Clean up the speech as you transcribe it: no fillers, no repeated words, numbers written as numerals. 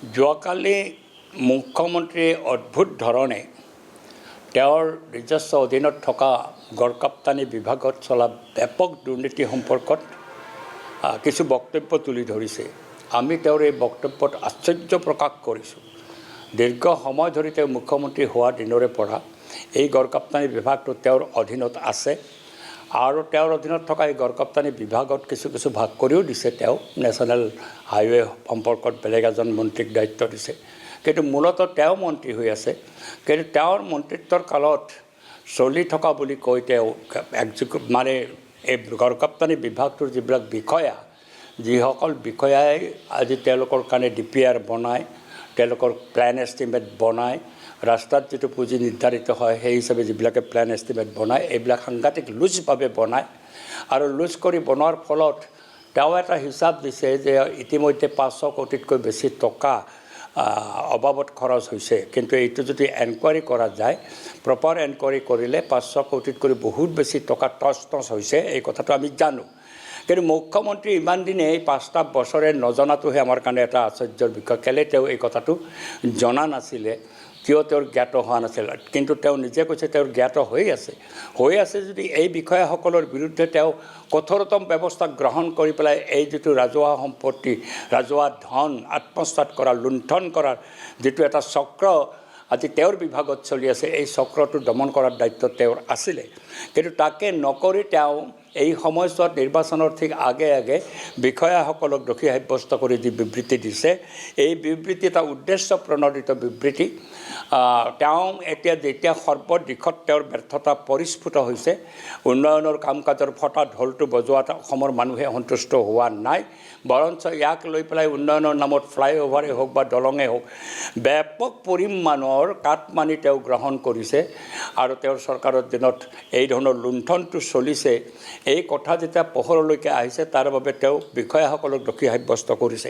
যোৱাকালি মুখ্যমন্ত্ৰীয়ে অদ্ভুত ধৰণে তেওঁৰ নিজস্ব অধীনত থকা গড়কাপ্তানি বিভাগত চলা ব্যাপক দুৰ্নীতি সম্পৰ্কত কিছু বক্তব্য তুলি ধৰিছে। আমি তেওঁৰ এই বক্তব্যত আশ্চৰ্য প্ৰকাশ কৰিছোঁ। দীৰ্ঘ সময় ধৰি তেওঁ মুখ্যমন্ত্ৰী হোৱা দিনৰে পৰা এই গড়কাপ্তানি বিভাগটো তেওঁৰ অধীনত আছে আৰু তেওঁৰ অধীনত থকা এই গড়কাপ্তানি বিভাগত কিছু ভাগ কৰিও দিছে। তেওঁ নেশ্যনেল হাইৱে সম্পৰ্কত বেলেগ এজন মন্ত্ৰীক দায়িত্ব দিছে, কিন্তু মূলতঃ তেওঁ মন্ত্ৰী হৈ আছে। কিন্তু তেওঁৰ মন্ত্ৰিত্বৰ কালত চলি থকা বুলি কৈ তেওঁ মানে এই গড়কাপ্তানি বিভাগটোৰ যিবিলাক বিষয়া, যিসকল বিষয়াই আজি তেওঁলোকৰ কাৰণে DPR বনায়, তেওঁলোকৰ প্লেন এষ্টিমেট বনায়, ৰাস্তাত যিটো পুঁজি নিৰ্ধাৰিত হয় সেই হিচাপে যিবিলাকে প্লেন এষ্টিমেট বনায়, এইবিলাক সাংঘাতিক লুজভাৱে বনায়। আৰু লুজ কৰি বনোৱাৰ ফলত তেওঁ এটা হিচাপ দিছে যে ইতিমধ্যে 500 কোটিতকৈ বেছি টকা অবাবত খৰচ হৈছে। কিন্তু এইটো যদি এনকুৱাৰী কৰা যায়, প্ৰপাৰ এনকুৱাৰী কৰিলে 500 কোটিতকৈ বহুত বেছি টকা টচ হৈছে, এই কথাটো আমি জানো। কিন্তু মুখ্যমন্ত্ৰী ইমান দিনে এই 5টা বছৰে নজনাটোহে আমাৰ কাৰণে এটা আশ্চৰ্যৰ বিষয়। কেলৈ তেওঁ এই কথাটো জনা নাছিলে, কিয় তেওঁৰ জ্ঞাত হোৱা নাছিল? কিন্তু তেওঁ নিজে কৈছে তেওঁৰ জ্ঞাত হৈ আছে যদি এই বিষয়াসকলৰ বিৰুদ্ধে তেওঁ কঠোৰতম ব্যৱস্থা গ্ৰহণ কৰি পেলাই এই যিটো ৰাজহুৱা সম্পত্তি, ৰাজহুৱা ধন আত্মসাৎ কৰা, লুণ্ঠন কৰাৰ যিটো এটা চক্ৰ আজি তেওঁৰ বিভাগত চলি আছে, এই চক্ৰটো দমন কৰাৰ দায়িত্ব তেওঁৰ আছিলে। কিন্তু তাকে নকৰি তেওঁ এই সময়ছোৱাত নিৰ্বাচনৰ ঠিক আগে বিষয়াসকলক দোষী সাব্যস্ত কৰি যি বিবৃতি দিছে, এই বিবৃতি এটা উদ্দেশ্য প্ৰণোদিত বিবৃতি। তেওঁ এতিয়া যেতিয়া সৰ্বদিশত তেওঁৰ ব্যৰ্থতা পৰিস্ফুট হৈছে, উন্নয়নৰ কাম কাজৰ ফটা ঢোলটো বজোৱাত অসমৰ মানুহে সন্তুষ্ট হোৱা নাই, বৰঞ্চ ইয়াক লৈ পেলাই উন্নয়নৰ নামত ফ্লাইঅভাৰেই হওক বা দলঙেই হওক ব্যাপক পৰিমাণৰ কাটমানি তেওঁ গ্ৰহণ কৰিছে। আৰু তেওঁৰ চৰকাৰৰ দিনত এই ধৰণৰ লুণ্ঠনটো চলিছে, এই কথা যেতিয়া পোহৰলৈকে আহিছে তাৰ বাবে তেওঁ বিষয়াসকলক দোষী সাব্যস্ত কৰিছে।